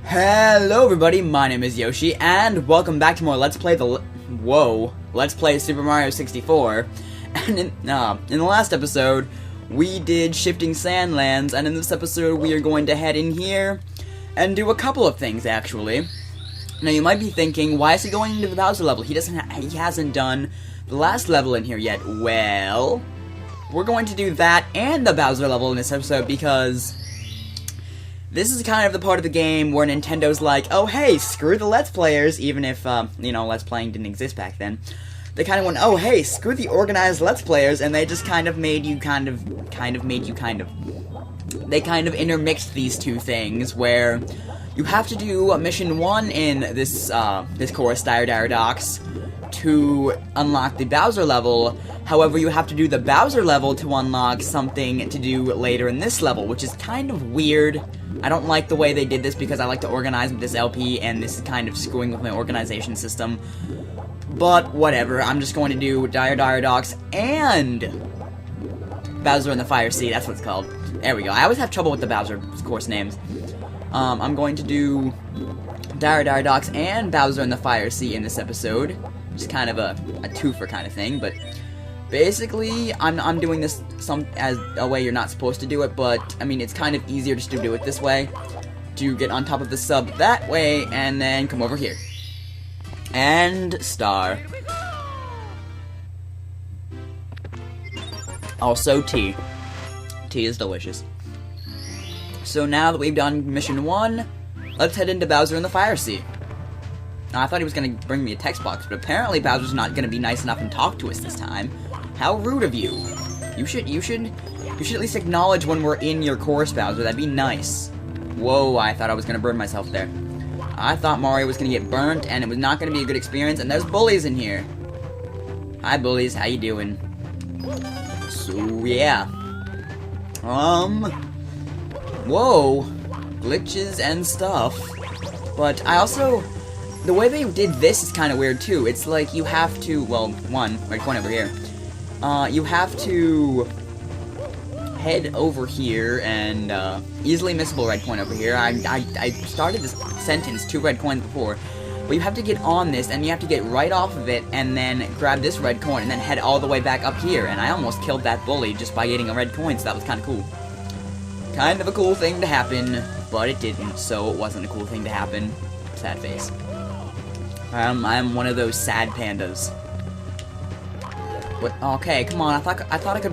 Hello everybody, my name is Yoshi, and welcome back to more Let's Play Let's Play Super Mario 64. And in the last episode, we did Shifting Sandlands, and in this episode we are going to head in here and do a couple of things, actually. Now you might be thinking, why is he going into the Bowser level? He hasn't done the last level in here yet. Well, we're going to do that and the Bowser level in this episode because this is kind of the part of the game where Nintendo's like, oh hey, screw the Let's Players, even if, Let's Playing didn't exist back then. They kind of went, oh hey, screw the organized Let's Players, and they just kind of made you They kind of intermixed these two things, where you have to do Mission 1 in this chorus, Dire Docks, to unlock the Bowser level. However, you have to do the Bowser level to unlock something to do later in this level, which is kind of weird. I don't like the way they did this because I like to organize with this LP, and this is kind of screwing with my organization system. But whatever, I'm just going to do Dire Docks and Bowser in the Fire Sea, that's what it's called. There we go. I always have trouble with the Bowser course names. I'm going to do Dire Docks and Bowser in the Fire Sea in this episode, which is kind of a twofer kind of thing, but basically, I'm doing this as a way you're not supposed to do it, but, I mean, it's kind of easier just to do it this way, to get on top of the sub that way, and then come over here. And star. Also tea. Tea is delicious. So now that we've done Mission 1, let's head into Bowser in the Fire Sea. Now, I thought he was going to bring me a text box, but apparently Bowser's not going to be nice enough and talk to us this time. How rude of you. You should at least acknowledge when we're in your course, Bowser. That'd be nice. Whoa, I thought I was going to burn myself there. I thought Mario was going to get burnt, and it was not going to be a good experience, and there's bullies in here. Hi, bullies. How you doing? So, yeah. Whoa. Glitches and stuff. But I also... The way they did this is kind of weird, too. It's like you have to... Well, red coin over here. You have to head over here and, easily missable red coin over here. I started this sentence 2 red coins before, but you have to get on this, and you have to get right off of it, and then grab this red coin, and then head all the way back up here, and I almost killed that bully just by getting a red coin, so that was kind of cool. Kind of a cool thing to happen, but it didn't, so it wasn't a cool thing to happen. Sad face. I'm one of those sad pandas. What? Okay, come on. I thought it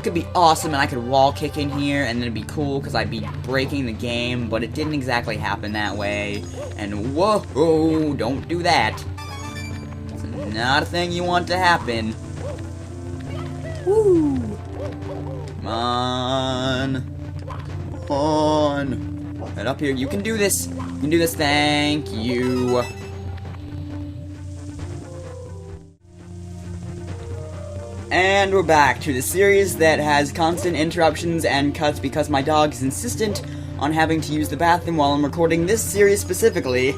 could be awesome, and I could wall kick in here, and then it'd be cool because I'd be breaking the game. But it didn't exactly happen that way. And whoa, don't do that. It's not a thing you want to happen. Woo! Come on. Head up here. You can do this. You can do this. Thank you. And we're back to the series that has constant interruptions and cuts because my dog is insistent on having to use the bathroom while I'm recording this series specifically.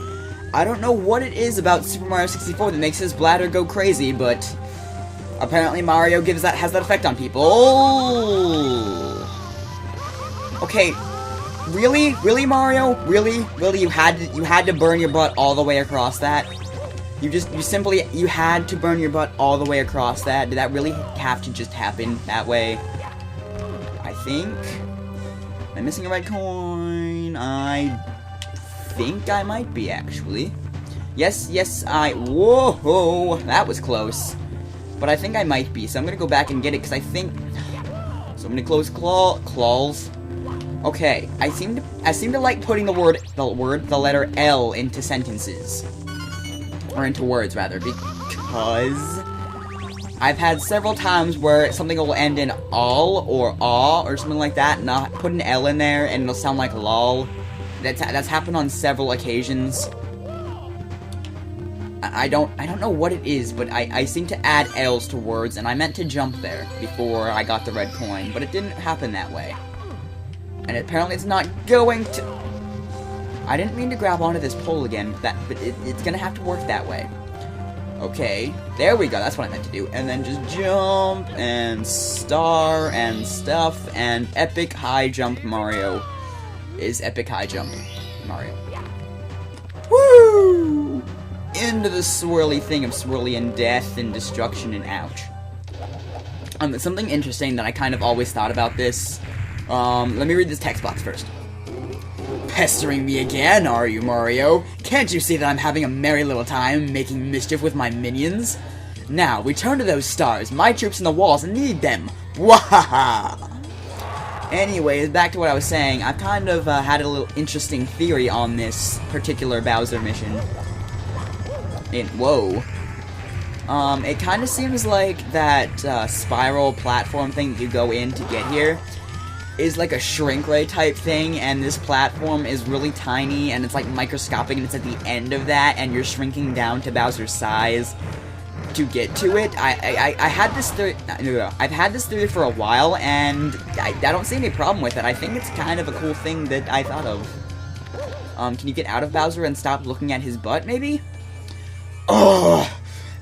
I don't know what it is about Super Mario 64 that makes his bladder go crazy, but apparently Mario has that effect on people. Okay, really Mario? Really you had to burn your butt all the way across that? You had to burn your butt all the way across that? Did that really have to just happen that way? I think... Am I missing a red coin? I think I might be, actually. Yes, whoa, that was close. But I think I might be, so I'm gonna go back and get it, because I think... So I'm gonna close claws. Okay, I seem to like putting the letter L into sentences. Or into words, rather, because I've had several times where something will end in all or aw or something like that, and I'll put an L in there and it'll sound like lol. That's happened on several occasions. I don't know what it is, but I seem to add L's to words, and I meant to jump there before I got the red coin, but it didn't happen that way. And apparently it's not going to... I didn't mean to grab onto this pole again, but it's gonna have to work that way. Okay, there we go, that's what I meant to do. And then just jump, and star, and stuff, and epic high jump Mario is epic high jump. Mario. Woo! Into the swirly thing of swirly and death and destruction and ouch. Something interesting that I kind of always thought about this. Let me read this text box first. Pestering me again, are you, Mario? Can't you see that I'm having a merry little time making mischief with my minions? Now, return to those stars. My troops in the walls need them. Wahaha! Anyways, back to what I was saying. I've kind of had a little interesting theory on this particular Bowser mission. Whoa. It kind of seems like that spiral platform thing that you go in to get here is like a shrink ray type thing, and this platform is really tiny, and it's like microscopic, and it's at the end of that, and you're shrinking down to Bowser's size to get to it. I had this theory. I've had this theory for a while, and I don't see any problem with it. I think it's kind of a cool thing that I thought of. Can you get out of Bowser and stop looking at his butt, maybe? Ugh!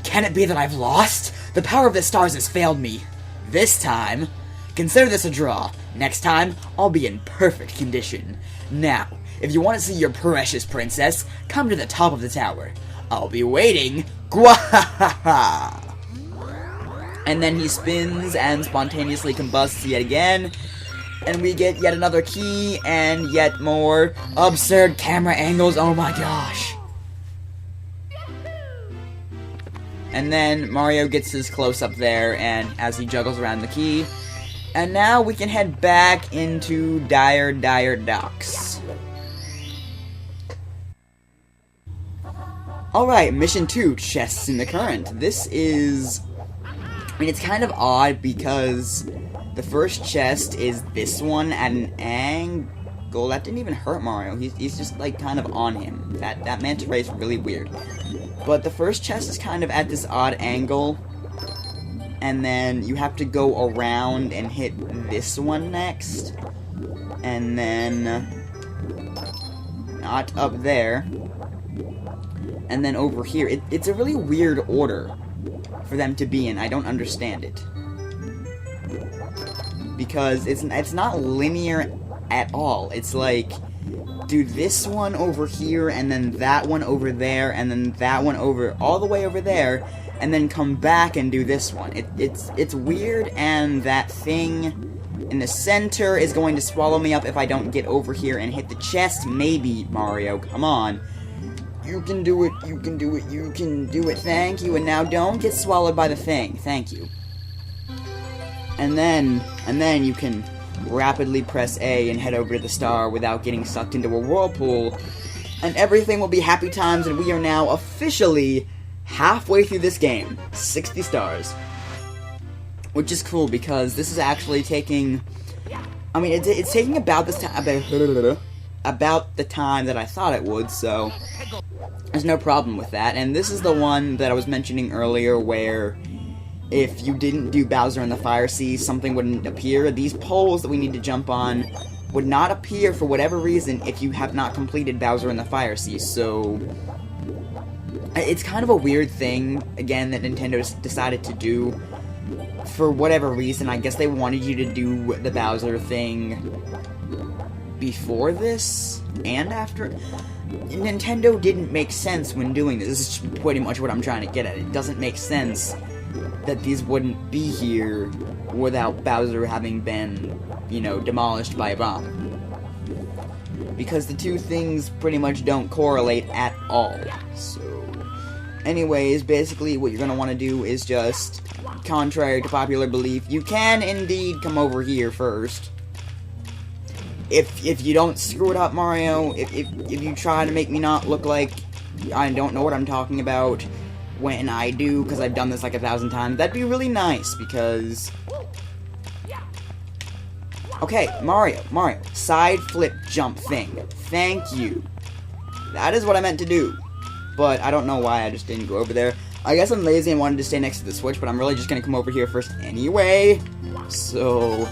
Can it be that I've lost? The power of the stars has failed me. This time, consider this a draw. Next time, I'll be in perfect condition. Now, if you want to see your precious princess, come to the top of the tower. I'll be waiting. Gwahaha! And then he spins and spontaneously combusts yet again. And we get yet another key and yet more absurd camera angles. Oh my gosh. And then Mario gets his close-up there, and as he juggles around the key. And now we can head back into Dire Docks. Alright, Mission 2, Chests in the Current. This is... I mean, it's kind of odd because the first chest is this one at an angle. That didn't even hurt Mario. He's just, like, kind of on him. That manta ray is really weird. But the first chest is kind of at this odd angle, and then you have to go around and hit this one next, and then not up there, and then over here. It's a really weird order for them to be in. I don't understand it. Because it's not linear at all. It's like, do this one over here, and then that one over there, and then that one over, all the way over there, and then come back and do this one. It's weird, and that thing in the center is going to swallow me up if I don't get over here and hit the chest. Maybe, Mario, come on. You can do it, you can do it, you can do it, thank you, and now don't get swallowed by the thing, thank you. And then you can rapidly press A and head over to the star without getting sucked into a whirlpool, and everything will be happy times, and we are now officially halfway through this game. 60 stars. Which is cool, because this is actually taking... I mean, it's taking about this time... about the time that I thought it would, so... there's no problem with that, and this is the one that I was mentioning earlier where... if you didn't do Bowser in the Fire Sea, something wouldn't appear. These poles that we need to jump on would not appear for whatever reason if you have not completed Bowser in the Fire Sea, so... it's kind of a weird thing, again, that Nintendo decided to do. For whatever reason, I guess they wanted you to do the Bowser thing before this and after. Nintendo didn't make sense when doing this. This is pretty much what I'm trying to get at. It doesn't make sense that these wouldn't be here without Bowser having been, you know, demolished by a bomb. Because the two things pretty much don't correlate at all. So, anyways, basically what you're going to want to do is just, contrary to popular belief, you can indeed come over here first. If you don't screw it up, Mario, if you try to make me not look like I don't know what I'm talking about when I do, because I've done this like 1,000 times, that'd be really nice, because... okay, Mario, side flip jump thing. Thank you. That is what I meant to do. But I don't know why I just didn't go over there. I guess I'm lazy and wanted to stay next to the switch, but I'm really just gonna come over here first anyway. So...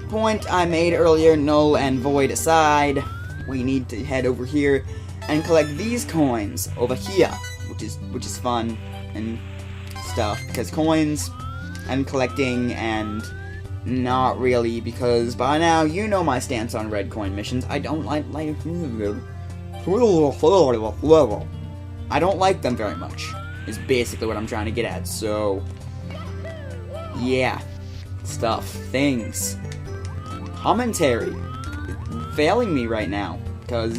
point I made earlier, null and void aside, we need to head over here and collect these coins over here, which is fun and stuff, because coins and collecting and not really, because by now you know my stance on red coin missions. I don't like I don't like them very much, is basically what I'm trying to get at, so... Yeah. Stuff. Things. Commentary. Failing me right now, because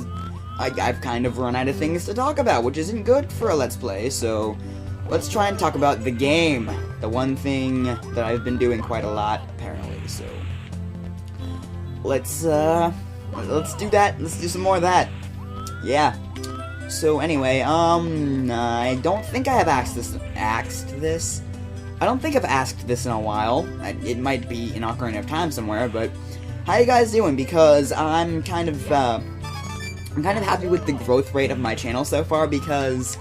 I've kind of run out of things to talk about, which isn't good for a Let's Play, so... Let's try and talk about the game. The one thing that I've been doing quite a lot, apparently, so... Let's do that. Let's do some more of that. Yeah. So anyway, I don't think I have asked this. I don't think I've asked this in a while. It might be in Ocarina of Time somewhere, but how you guys doing? Because I'm kind of happy with the growth rate of my channel so far, because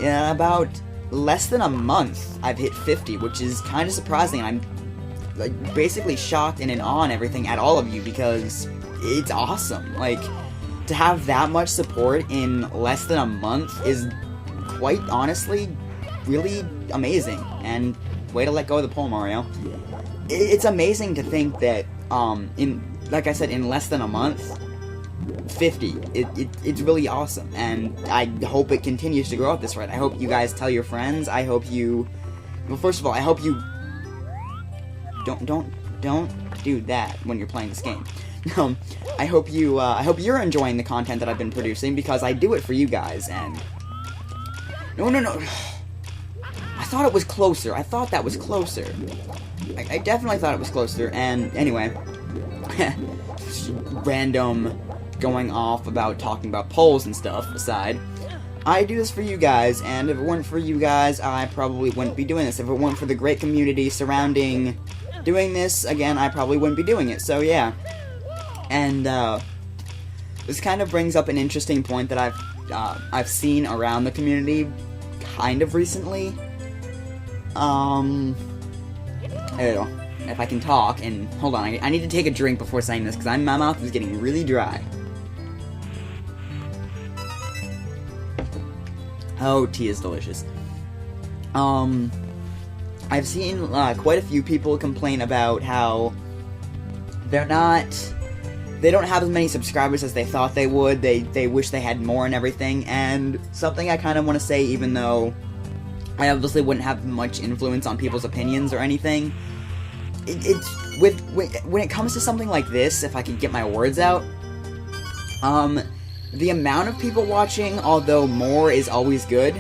in about less than a month I've hit 50, which is kind of surprising. I'm like basically shocked and in awe and everything at all of you, because it's awesome. Like, to have that much support in less than a month is quite honestly really amazing. And way to let go of the pole, Mario. It's amazing to think that like I said, in less than a month, 50. It's really awesome, and I hope it continues to grow at this rate. I hope you guys tell your friends. I hope you, well, first of all, I hope you don't do that when you're playing this game. I hope you're enjoying the content that I've been producing, because I do it for you guys. And no. I thought it was closer. I thought that was closer. I definitely thought it was closer. And anyway, random going off about talking about polls and stuff aside, I do this for you guys, and if it weren't for you guys, I probably wouldn't be doing this. If it weren't for the great community surrounding doing this, again, I probably wouldn't be doing it. So yeah. And this kind of brings up an interesting point that I've seen around the community kind of recently. I don't know if I can talk, and hold on, I need to take a drink before saying this, because my mouth is getting really dry. Oh, tea is delicious. I've seen quite a few people complain about how they don't have as many subscribers as they thought they would. They wish they had more and everything, and something I kind of want to say, even though I obviously wouldn't have much influence on people's opinions or anything, when it comes to something like this, if I could get my words out, the amount of people watching, although more is always good,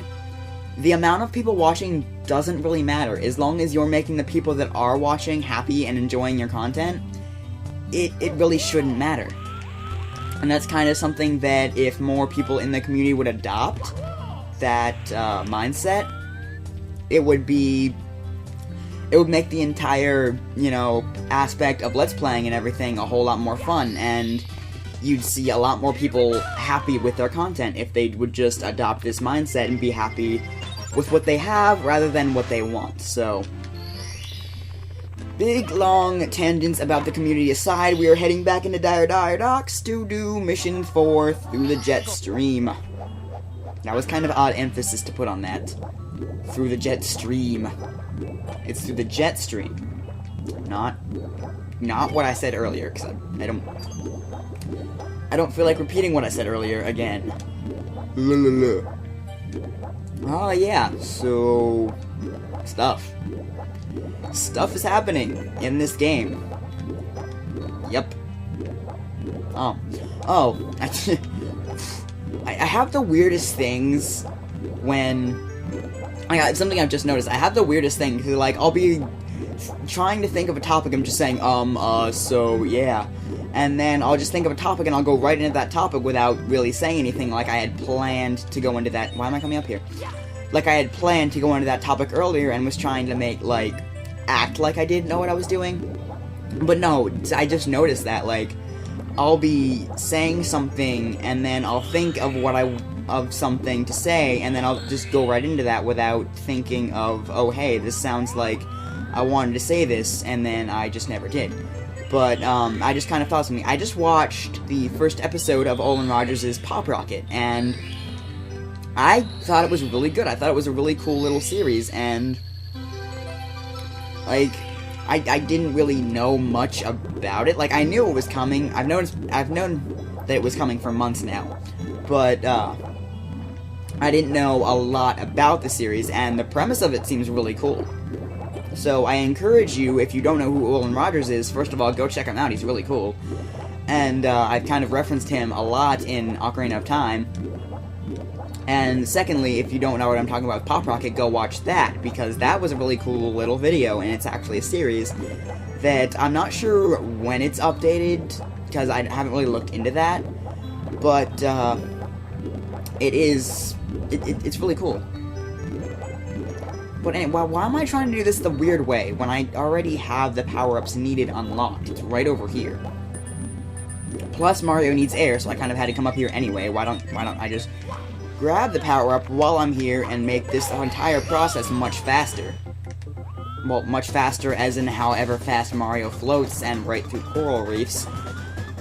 the amount of people watching doesn't really matter. As long as you're making the people that are watching happy and enjoying your content, it really shouldn't matter. And that's kind of something that if more people in the community would adopt that mindset, it would make the entire, aspect of Let's Playing and everything a whole lot more fun, and you'd see a lot more people happy with their content if they would just adopt this mindset and be happy with what they have rather than what they want. So, big long tangents about the community aside, we are heading back into Dire Docks to do Mission 4 through the jet stream. That was kind of odd emphasis to put on that. Through the jet stream. It's through the jet stream. Not what I said earlier, because I don't feel like repeating what I said earlier again. Oh yeah, so stuff is happening in this game. Yep. I have the weirdest things when it's something I've just noticed. I have the weirdest thing, because like I'll be trying to think of a topic, I'm just saying so yeah, and then I'll just think of a topic and I'll go right into that topic without really saying anything, like I had planned to go into that. Why am I coming up here? Like I had planned to go into that topic earlier and was trying to act like I didn't know what I was doing. But no, I just noticed that, like, I'll be saying something and then I'll think of something to say, and then I'll just go right into that without thinking of, oh hey, this sounds like I wanted to say this, and then I just never did. But I just kind of thought of something. I just watched the first episode of Olin Rogers' Pop Rocket, and I thought it was really good. I thought it was a really cool little series, and like, I didn't really know much about it. Like, I knew it was coming. I've known that it was coming for months now. but I didn't know a lot about the series, and the premise of it seems really cool. So I encourage you, if you don't know who Olin Rogers is, first of all, go check him out. He's really cool. And I've kind of referenced him a lot in Ocarina of Time. And secondly, if you don't know what I'm talking about with Pop Rocket, go watch that, because that was a really cool little video, and it's actually a series that I'm not sure when it's updated, because I haven't really looked into that, but it's really cool. But anyway, why am I trying to do this the weird way when I already have the power-ups needed unlocked? It's right over here. Plus, Mario needs air, so I kind of had to come up here anyway. Why don't I just grab the power-up while I'm here and make this entire process much faster? Well, much faster as in however fast Mario floats and right through coral reefs.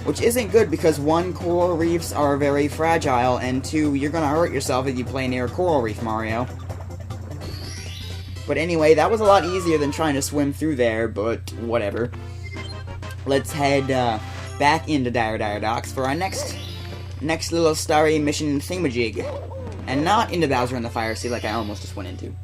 Which isn't good because 1, coral reefs are very fragile, and 2, you're gonna hurt yourself if you play near a coral reef, Mario. But anyway, that was a lot easier than trying to swim through there, but whatever. Let's head back into Dire Docks for our next little starry mission thingamajig. And not into Bowser in the Fire Sea like I almost just went into.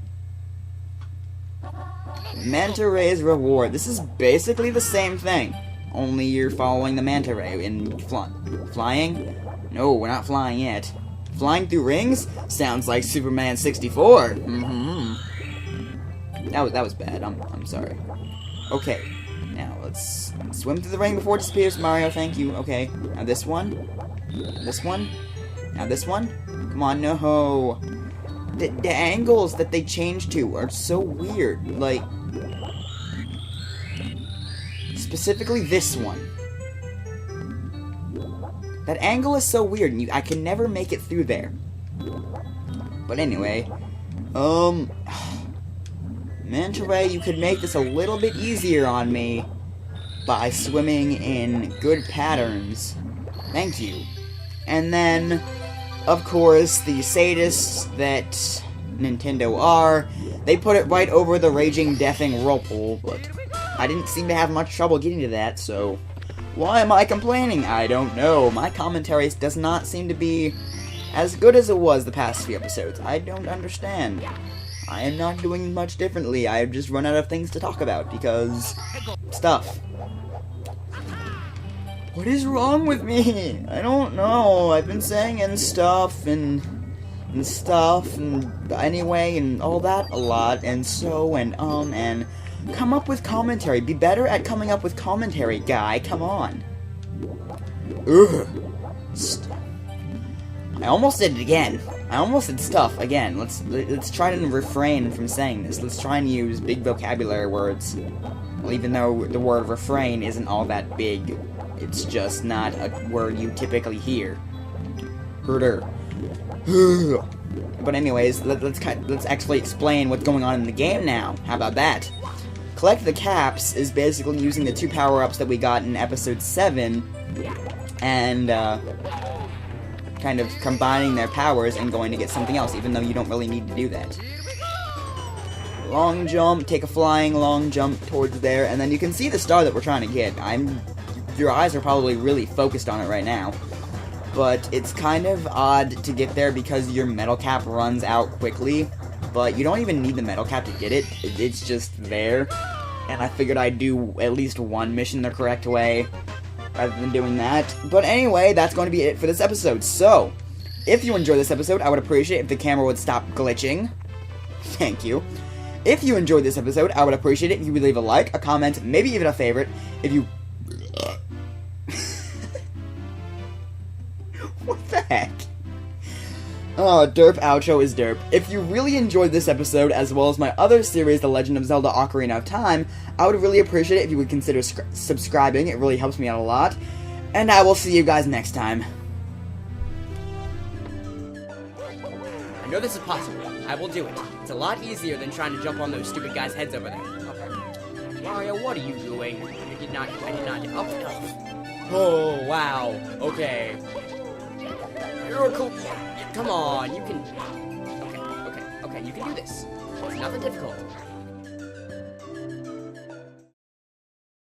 Manta Ray's Reward. This is basically the same thing. Only you're following the Manta Ray in flying? No, we're not flying yet. Flying through rings? Sounds like Superman 64. That was bad. I'm sorry. Okay. Now let's swim through the ring before it disappears, Mario. Thank you. Okay. Now this one. This one. Now this one. Come on, no. The angles that they changed to are so weird. Like, specifically this one. That angle is so weird, and I can never make it through there. But anyway, Manta Ray, you could make this a little bit easier on me by swimming in good patterns. Thank you. And then, of course, the sadists that Nintendo are, they put it right over the raging, deafening whirlpool, but I didn't seem to have much trouble getting to that, so why am I complaining? I don't know. My commentary does not seem to be as good as it was the past few episodes. I don't understand. I am not doing much differently. I have just run out of things to talk about, because stuff. What is wrong with me? I don't know. I've been saying and stuff and anyway and all that a lot, and so and come up with commentary. Be better at coming up with commentary, guy. Come on. Ugh. I almost did it again. I almost did stuff again. Let's try to refrain from saying this. Let's try and use big vocabulary words. Well, even though the word refrain isn't all that big, it's just not a word you typically hear. Herder. But anyways, let's actually explain what's going on in the game now. How about that? Collect the Caps is basically using the 2 power-ups that we got in episode 7 and kind of combining their powers and going to get something else, even though you don't really need to do that. Long jump, take a flying long jump towards there, and then you can see the star that we're trying to get. Your eyes are probably really focused on it right now, but it's kind of odd to get there because your metal cap runs out quickly, but you don't even need the metal cap to get it. It's just there, and I figured I'd do at least one mission the correct way rather than doing that. But anyway, that's going to be it for this episode. So, if you enjoyed this episode, I would appreciate if the camera would stop glitching. Thank you. If you enjoyed this episode, I would appreciate it if you would leave a like, a comment, maybe even a favorite. If you... What the heck? Oh, derp outro is derp. If you really enjoyed this episode, as well as my other series, The Legend of Zelda Ocarina of Time, I would really appreciate it if you would consider subscribing. It really helps me out a lot. And I will see you guys next time. I know this is possible. I will do it. It's a lot easier than trying to jump on those stupid guys' heads over there. Okay. Mario, what are you doing? I did not Oh, wow. Okay. You're a cool... Come on, you can... Okay, you can do this. It's nothing difficult.